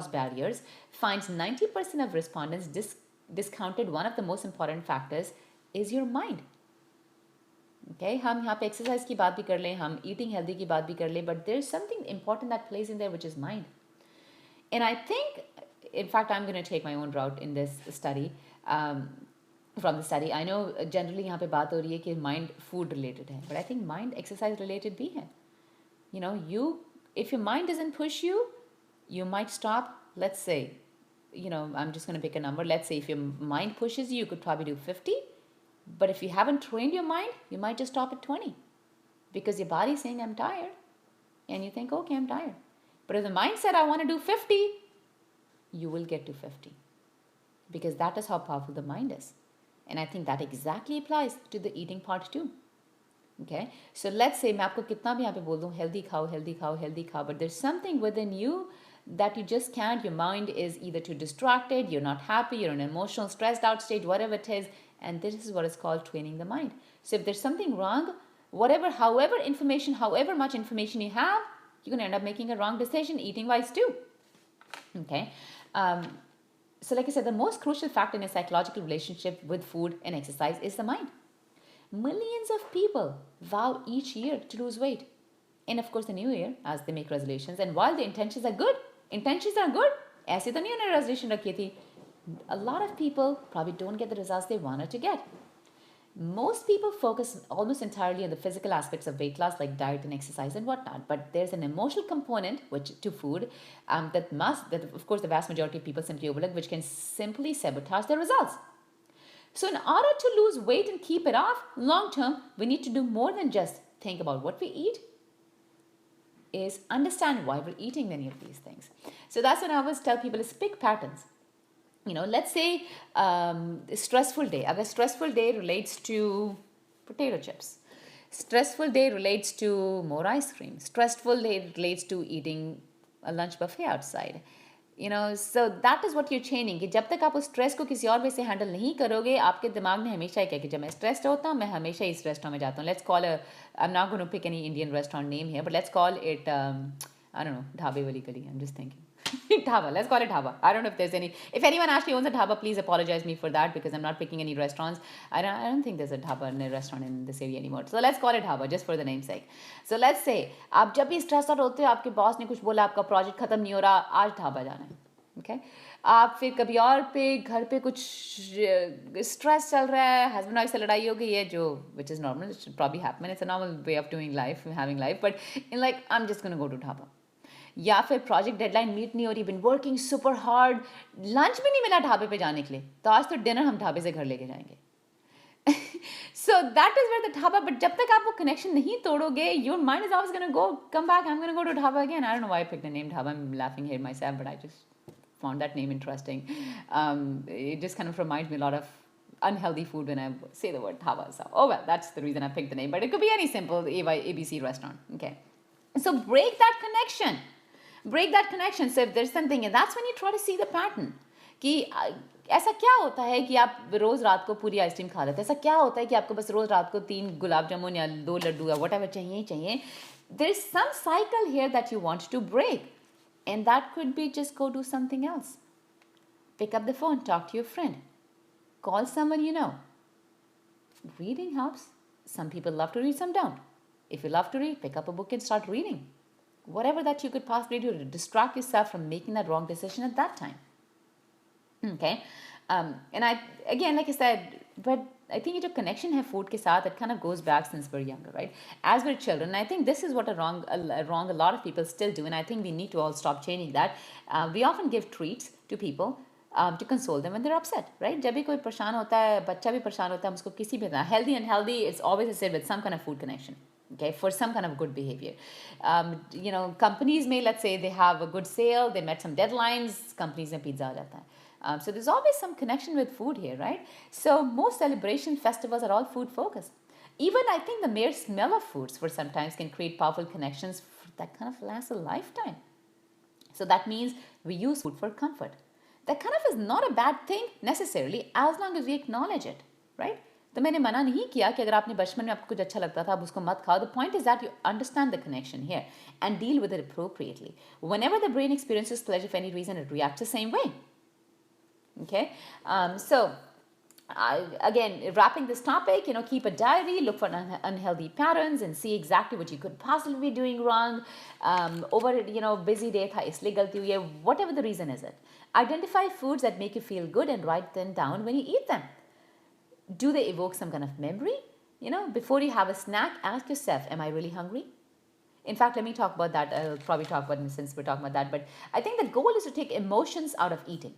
barriers finds 90% of respondents discounted one of the most important factors is your mind. Okay, हम यहाँ पे exercise की बात भी कर लें, हम eating healthy की बात भी कर लें, but there's something important that plays in there, which is mind. And I think, in fact, I'm going to take my own route in this study. From the study, I know generally यहाँ पे बात हो रही है कि mind food related है, but I think mind exercise related भी है. If your mind doesn't push you, you might stop. Let's say, I'm just going to pick a number. Let's say if your mind pushes you, you could probably do 50. But if you haven't trained your mind, you might just stop at 20 because your body's saying, I'm tired. And you think, okay, I'm tired. But if the mind said, I want to do 50, you will get to 50 because that is how powerful the mind is. And I think that exactly applies to the eating part too. Okay. So let's say, मैं आपको कितना भी यहाँ पे बोल दूँ, healthy खाओ, healthy खाओ, healthy खाओ, but there's something within you that you just can't. Your mind is either too distracted, you're not happy, you're in an emotional, stressed out state, whatever it is. And this is what is called training the mind. So if there's something wrong, however much information you have, you're going to end up making a wrong decision eating wise too. Okay. So like I said, the most crucial factor in a psychological relationship with food and exercise is the mind. Millions of people vow each year to lose weight. And of course the new year as they make resolutions. And while the intentions are good, ऐसे तो नहीं उन्होंने resolution रखी थी. A lot of people probably don't get the results they wanted to get. Most people focus almost entirely on the physical aspects of weight loss, like diet and exercise and whatnot. But there's an emotional component to food that of course, the vast majority of people simply overlook, which can simply sabotage their results. So in order to lose weight and keep it off long term, we need to do more than just think about what we eat, is understand why we're eating many of these things. So that's what I always tell people is pick patterns. Let's say stressful day. A stressful day relates to potato chips. Stressful day relates to more ice cream. Stressful day relates to eating a lunch buffet outside. So that is what you're changing. कि जब तक आप उस stress को किसी और वे से handle नहीं करोगे, आपके दिमाग ने हमेशा ही कहा कि जब मैं स्ट्रेस्ड होता हूँ, मैं हमेशा इस रेस्टोरेंट में जाता हूँ. Let's call I'm not going to pick any Indian restaurant name here, but let's call it, I don't know, ढाबे वाली गली. I'm just thinking. Dhaba. Let's call it dhaba. I don't know if there's any. If anyone actually owns a dhaba, please apologize me for that because I'm not picking any restaurants. I don't think there's a dhaba in a restaurant in this area anymore. So let's call it dhaba just for the namesake. So let's say आप जब भी stressed out होते हो, आपके boss ने कुछ बोला, आपका प्रोजेक्ट खत्म नहीं हो रहा, आज ढाबा जाना है. Okay? आप फिर कभी और पे घर पे कुछ स्ट्रेस चल रहा है, हस्बैंड वाइफ से लड़ाई हो गई है, जो which is normal, it should probably happen. It's a normal way of doing life, having life. But I'm just going to go to dhaba. या फिर प्रोजेक्ट डेडलाइन मीट नहीं हो रही, been working super hard, lunch भी नहीं मिला ढाबे पे जाने के लिए, तो आज तो डिनर हम ढाबे से घर लेके जाएंगे. So that is where the dhaba, but जब तक आप वो कनेक्शन नहीं तोड़ोगे, your mind is always going to come back, I'm going to go to dhaba again. I don't know why I picked the name dhaba, I'm laughing here myself, but I just found that name interesting. It just kind of reminds me a lot of unhealthy food when I say the word dhaba. So, oh well, that's the reason I picked the name, but it could be any simple ABC restaurant. Okay. So break that connection. So if there's something, and that's when you try to see the pattern. कि ऐसा क्या होता है कि आप रोज रात को पूरी आइसक्रीम खा लेते हैं, ऐसा क्या होता है कि आपको बस रोज रात को 3 गुलाब जामुन या 2 लड्डू या whatever चाहिए. There's some cycle here that you want to break, and that could be just go do something else. Pick up the phone, talk to your friend, call someone you know. Reading helps. Some people love to read, some don't. If you love to read, pick up a book and start reading. Whatever that you could possibly do to distract yourself from making that wrong decision at that time. Okay. And like I said, but I think जो connection है food के साथ, it kind of goes back since we're younger, right? As we're children, I think this is what a lot of people still do, and I think we need to all stop changing that. We often give treats to people to console them when they're upset, right? जब भी कोई परेशान होता है, बच्चा भी परेशान होता है, हम उसको किसी भी तरह, healthy and unhealthy, it's always associated with some kind of food connection, okay, for some kind of good behavior. Companies may, let's say they have a good sale, they met some deadlines, companies में pizza आ जाता है. So there's always some connection with food here, right? So most celebration festivals are all food focused. Even I think the mere smell of foods for sometimes can create powerful connections that kind of last a lifetime. So that means we use food for comfort. That kind of is not a bad thing necessarily as long as we acknowledge it, right? तो मैंने मना नहीं किया कि अगर आपने बचपन में आपको कुछ अच्छा लगता था आप उसको मत खाओ. The point is that you understand the connection here and deal with it appropriately. Whenever the brain experiences pleasure for any reason, it reacts the same way. Okay, again, wrapping this topic, keep a diary, look for unhealthy patterns and see exactly what you could possibly be doing wrong. Busy day tha isliye galti hui hai, whatever the reason is it. Identify foods that make you feel good and write them down when you eat them. Do they evoke some kind of memory? Before you have a snack, ask yourself, am I really hungry? In fact, let me talk about that. I'll probably talk about it since we're talking about that. But I think the goal is to take emotions out of eating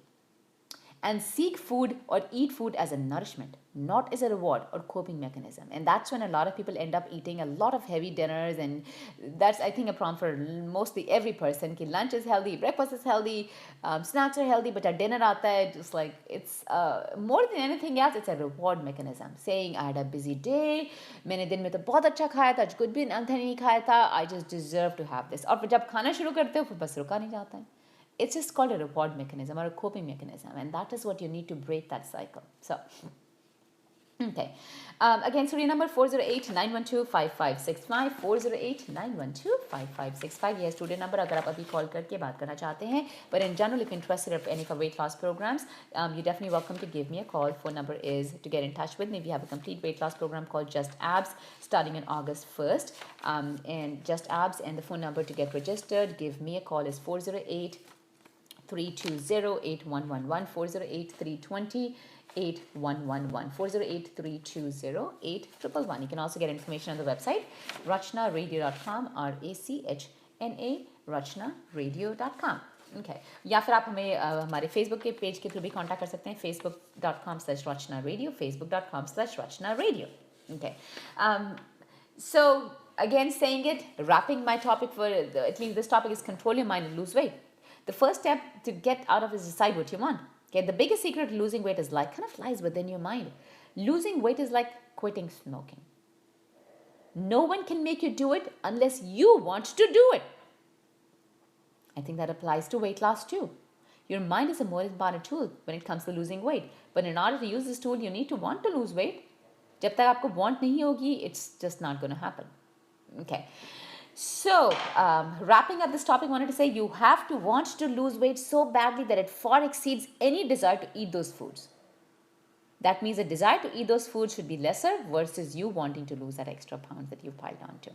and seek food or eat food as a nourishment, not as a reward or coping mechanism. And that's when a lot of people end up eating a lot of heavy dinners. And that's, I think, a problem for mostly every person. Ki lunch is healthy, breakfast is healthy, snacks are healthy, but our dinner aata hai, just like it's more than anything else, it's a reward mechanism. Saying, I had a busy day, मैंने दिन में तो बहुत अच्छा खाया था, आज कुछ भी नहीं खाया था, I just deserve to have this. और जब खाना शुरू करते हो, फिर बस रुका नहीं जाता है. It's just called a reward mechanism or a coping mechanism, and that is what you need to break that cycle. So, okay. Again, studio number 408-912-5565, 408-912-5565. Yes, studio number अगर आप अभी कॉल करके बात करना चाहते हैं. But in general, if you're interested in any of our weight loss programs, you're definitely welcome to give me a call. Phone number is to get in touch with me. We have a complete weight loss program called Just Abs starting on August 1st. And Just Abs and the phone number to get registered, give me a call is 408-320-8111, 408-320-8111, 408-320-8111. You can also get information on the website, rachnaradio.com, RACHNA, rachnaradio.com. Okay. या फिर आप हमें हमारे Facebook के page के through भी contact कर सकते हैं, facebook.com/rachnaradio, facebook.com/rachnaradio. Okay. So again, saying it, wrapping my topic for at least this topic is control your mind and lose weight. The first step to get out of is decide what you want. Okay, the biggest secret to losing weight is kind of lies within your mind. Losing weight is like quitting smoking. No one can make you do it unless you want to do it. I think that applies to weight loss too. Your mind is a more important tool when it comes to losing weight. But in order to use this tool, you need to want to lose weight. जब तक आपको want नहीं होगी, it's just not going to happen. Okay. So, wrapping up this topic, I wanted to say you have to want to lose weight so badly that it far exceeds any desire to eat those foods. That means the desire to eat those foods should be lesser versus you wanting to lose that extra pounds that you piled on to.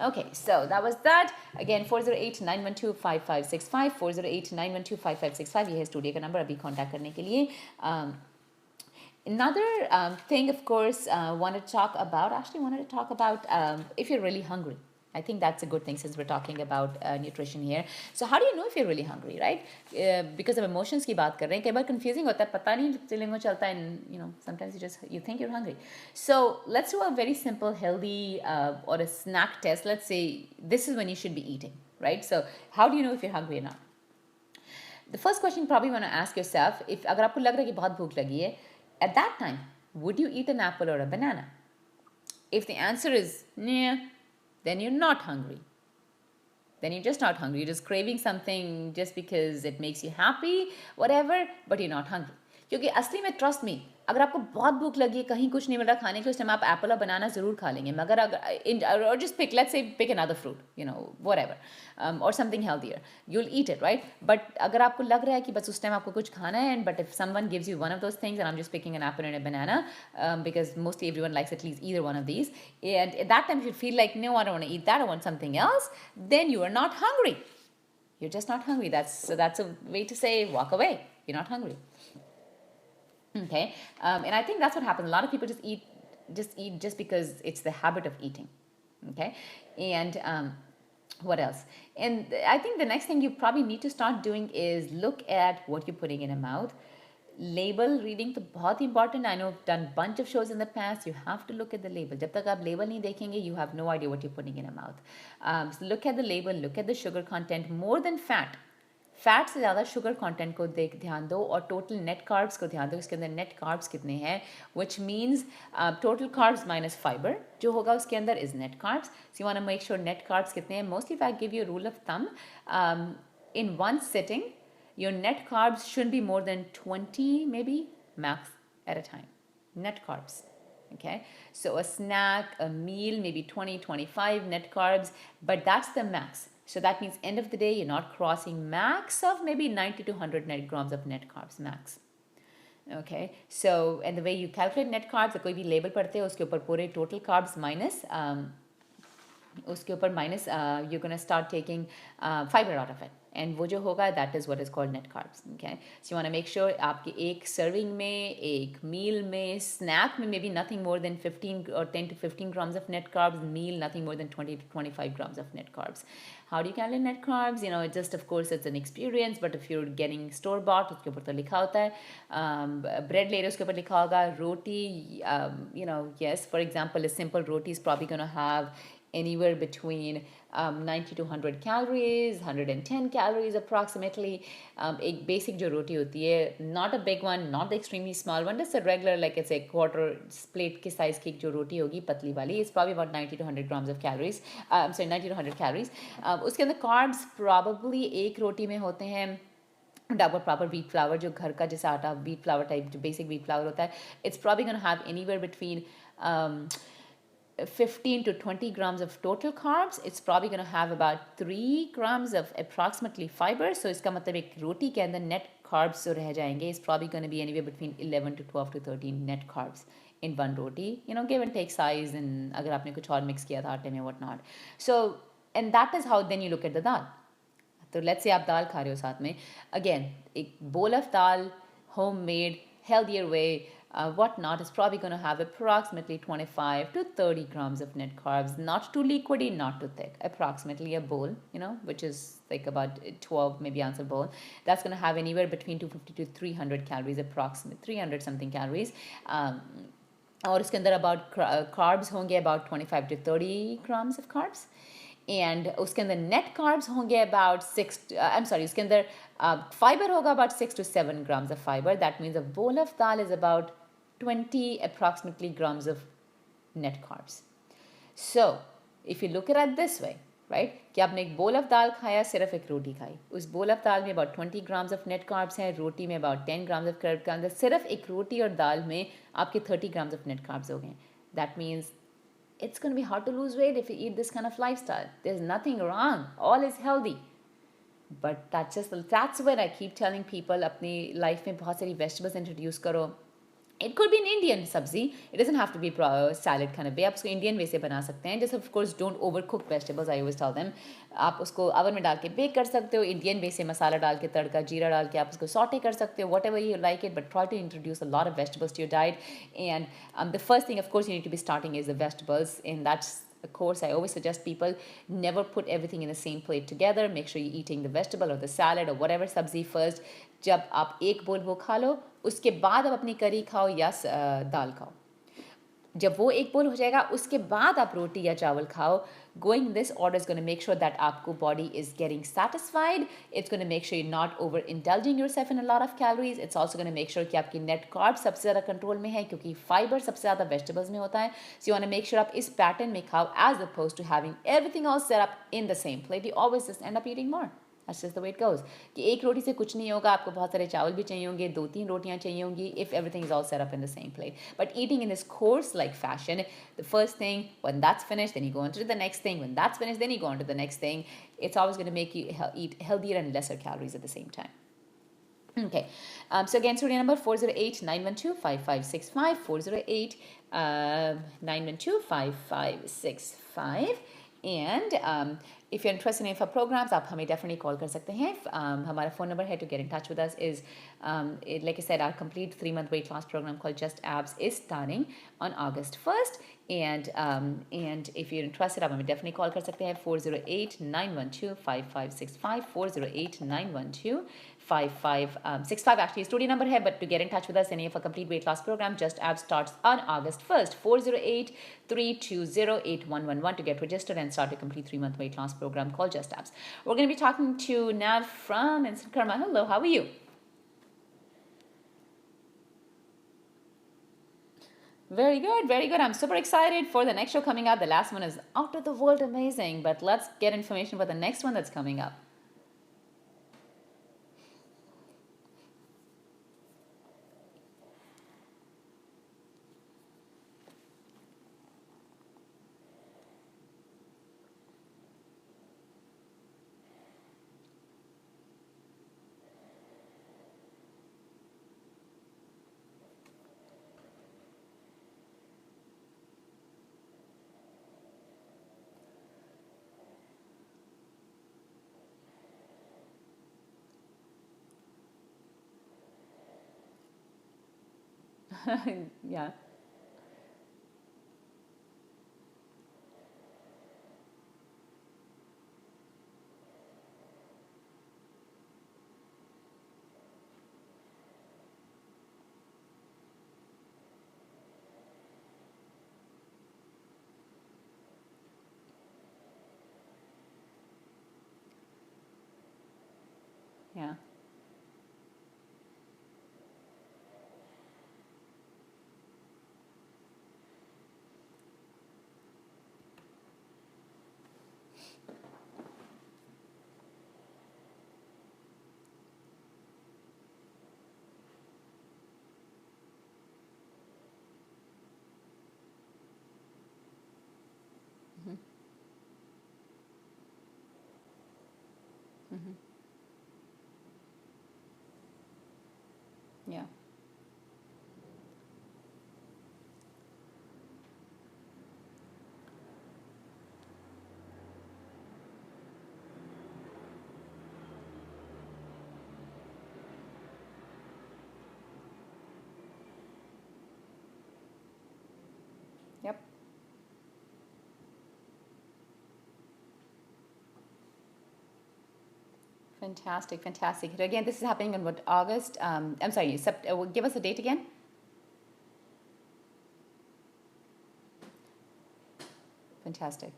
Okay, so that was that. Again, 408-912-5565, 408-912-5565. ये है studio का number, अभी contact करने के लिए. Another thing, of course, wanted to talk about if you're really hungry. I think that's a good thing since we're talking about nutrition here. So how do you know if you're really hungry, right? Because of emotions की बात कर रहे हैं, कई बार confusing होता है, पता नहीं चलेंगे चलता है, and sometimes you think you're hungry. So let's do a very simple, healthy or a snack test. Let's say this is when you should be eating, right? So how do you know if you're hungry or not? The first question you probably want to ask yourself, if अगर आपको लग रहा है कि बहुत भूख लगी है, at that time, would you eat an apple or a banana? If the answer is nah, then you're not hungry. Then you're just not hungry. You're just craving something just because it makes you happy, whatever, but you're not hungry. क्योंकि असली में trust me, अगर आपको बहुत भूख लगी है, कहीं कुछ नहीं मिल रहा खाने के, उस टाइम आप एप्पल और बनाना ज़रूर खा लेंगे. मगर अगर or just let's say pick another fruit, whatever, or something healthier, you'll eat it, right? But अगर आपको लग रहा है कि बस उस टाइम आपको कुछ खाना है, but if someone gives you one of those things, and I'm just picking an apple and a banana, because mostly everyone likes at least either one of these, and at that time if you feel like, no, I don't want to eat that, I want something else, then you are not hungry. You're just not hungry. That's a way to say walk away. You're not hungry. Okay, and I think that's what happens. A lot of people just eat just because it's the habit of eating. Okay, and What else? And I think the next thing you probably need to start doing is look at what you're putting in your mouth. Label reading तो बहुत important. I know I've done bunch of shows in the past. You have to look at the label. जब तक आप label नहीं देखेंगे, you have no idea what you're putting in your mouth. So look at the label, look at the sugar content. More than fat, fat से ज़्यादा sugar content को ध्यान दो, और टोटल नेट कार्ब्स को ध्यान दो. इसके अंदर नेट कार्ब्स कितने हैं, which means total carbs minus fibre जो होगा उसके अंदर is net carbs. So you want to make sure net carbs कितने हैं. Mostly if I give you rule of thumb, in one sitting your net carbs shouldn't be more than 20 maybe max at a time. Net carbs. Okay, so a snack, a meal, maybe 20-25 net carbs, but that's the max. So that means end of the day you're not crossing max of maybe 90 to 100 net grams of net carbs max. Okay, so and the way you calculate net carbs, कोई भी label पढ़ते हो उसके ऊपर पूरे total carbs minus उसके ऊपर minus you gonna start taking fibre out of it, and वो जो होगा that is what is called net carbs. Okay, so you want to make sure आपके एक सर्विंग में, एक मील में, स्नैक में may be nothing more than 15 or 10 to 15 grams of net carbs, meal nothing more than 20 to 25 grams of net carbs. How do you calculate net carbs? You know, it just of course it's an experience, but if you're getting store bought उसके ऊपर तो लिखा होता है. Bread ले रहे उसके ऊपर लिखा होगा रोटी. You know, yes, for example a simple roti is probably going to have anywhere between 90 to 100 calories, 110 calories approximately. एक basic जो रोटी होती है, not a big one, not the extremely small one, just a regular like it's a quarter plate के size की जो रोटी होगी पतली वाली, it's probably about 90 to 100 grams of calories. Sorry, 90 to 100 calories. उसके अंदर carbs probably एक रोटी में होते हैं प्रॉपर wheat flour, जो घर का जैसा आटा wheat flour टाइप जो basic wheat flour होता है, it's probably going to have anywhere between 15 to 20 grams of total carbs. It's probably going to have about 3 grams of approximately fiber. So इसका मतलब एक रोटी के अंदर net carbs जो रह जाएंगे is probably going to be anywhere between 11 to 12 to 13 net carbs in one roti. You know, give and take size, and अगर आपने कुछ और mix किया था आटे में what not. So and that is how then you look at the dal. तो let's say आप दाल खा रहे हो साथ में, again एक bowl of dal, homemade, healthier way, whatnot, is probably going to have approximately 25 to 30 grams of net carbs, not too liquidy, not too thick. Approximately a bowl, you know, which is like about 12 maybe ounce bowl, that's going to have anywhere between 250 to 300 calories, approximately 300 something calories. और इसके अंदर about carbs होंगे about 25 to 30 grams of carbs. And उसके अंदर net carbs होंगे about उसके अंदर fibre होगा about 6 to 7 grams of fiber. That means a bowl of dal is about 20 approximately grams of net carbs. So if you look at it this way, right, कि आपने एक bowl of दाल खाया, सिर्फ एक रोटी खाई, उस bowl of दाल में about 20 grams of net carbs हैं, रोटी में about 10 grams of carbs के अंदर, सिर्फ एक रोटी और दाल में आपके 30 grams of net carbs हो गए. That means it's going to be hard to lose weight if you eat this kind of lifestyle. There's nothing wrong. All is healthy. But that's where I keep telling people अपनी life में बहुत सारी vegetables introduce करो. It could be an Indian sabzi. It doesn't have to be salad kind of way. आप उसको Indian way से बना सकते हैं. Just of course don't overcook vegetables. I always tell them. आप उसको oven में डाल के bake कर सकते हो. Indian way से मसाला डाल के तड़का जीरा डाल के आप उसको saute कर सकते हो. Whatever you like it, but try to introduce a lot of vegetables to your diet. And the first thing, of course, you need to be starting is the vegetables, and that's of course I always suggest people never put everything in the same plate together. Make sure you're eating the vegetable or the salad or whatever sabzi first. जब आप एक बोल वो खा लो, उसके बाद आप अपनी करी खाओ या दाल खाओ. जब वो एक बोल हो जाएगा उसके बाद आप रोटी या चावल खाओ. Going in this order is going to make sure that आपको body is getting satisfied. It's going to make sure you're not over indulging yourself in a lot of calories. It's also going to make sure कि आपकी net carbs सबसे ज़्यादा control में है, क्योंकि fibre सबसे ज़्यादा वेजिटेबल्स में होता है. So you want to make sure आप इस पैटर्न में खाओ as opposed to having everything all set up in the same plate. You always just end up eating more. That's just the way it goes. कि एक रोटी से कुछ नहीं होगा, आपको बहुत सारे चावल भी चाहिए होंगे, 2-3 रोटियां चाहिए होंगी if everything is all set up in the same plate. But eating in this course-like fashion, the first thing, when that's finished, then you go on to the next thing. When that's finished, then you go on to the next thing. It's always going to make you eat healthier and lesser calories at the same time. Okay, so again, studio number 408-912-5565, 408-912-5565. And if you're interested in our programs, आप हमें definitely call कर सकते हैं. हमारा phone number है to get in touch with us is, like I said, our complete 3-month weight loss program called Just Abs is starting on August 1st. And if you're interested, आप हमें definitely call कर सकते हैं 408-912-5565, 408-912-5565. Actually, studio number है, but to get in touch with us, any of our complete weight loss program, Just Abs starts on August 1st, 408-320-8111 to get registered and start a complete 3-month weight loss program called Just Abs. We're going to be talking to Nav from Instant Karma. Hello, how are you? Very good, very good. I'm super excited for the next show coming up. The last one is out of the world amazing, but let's get information about the next one that's coming up. Yeah. Yeah. Mm-hmm. Mm-hmm. Yeah. Yep. Fantastic, fantastic. So again, this is happening in what, August? I'm sorry, give us a date again. Fantastic.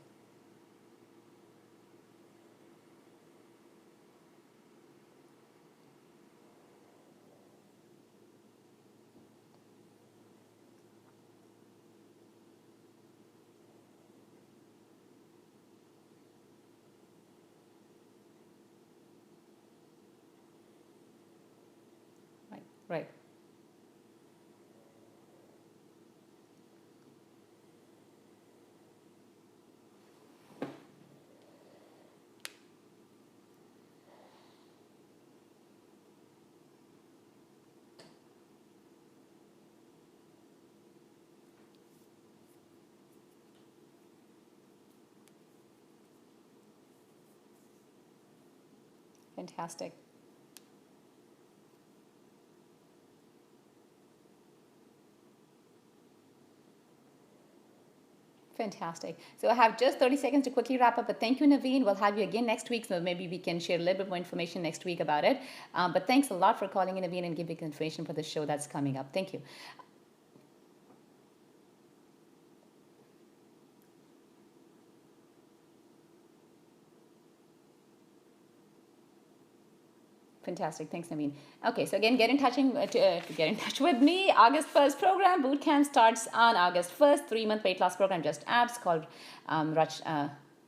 Right, right. Fantastic. Fantastic. So I have just 30 seconds to quickly wrap up, but thank you, Naveen. We'll have you again next week, so maybe we can share a little bit more information next week about it. But thanks a lot for calling in, Naveen, and giving information for the show that's coming up. Thank you. Fantastic. Thanks, Naveen. Okay, so again, get in touch to get in touch with me. August 1st program boot camp starts on August 1st. 3-month weight loss program, Just Abs, called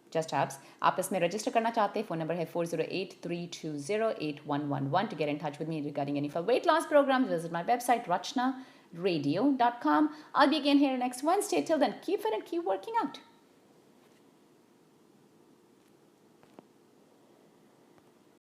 Just Abs. आप इसमें register करना चाहते हैं, phone number है 408-320-8111 to get in touch with me regarding any of our weight loss programs. Visit my website, rachnaradio.com. I'll be again here next Wednesday. Till then, keep fit and keep working out.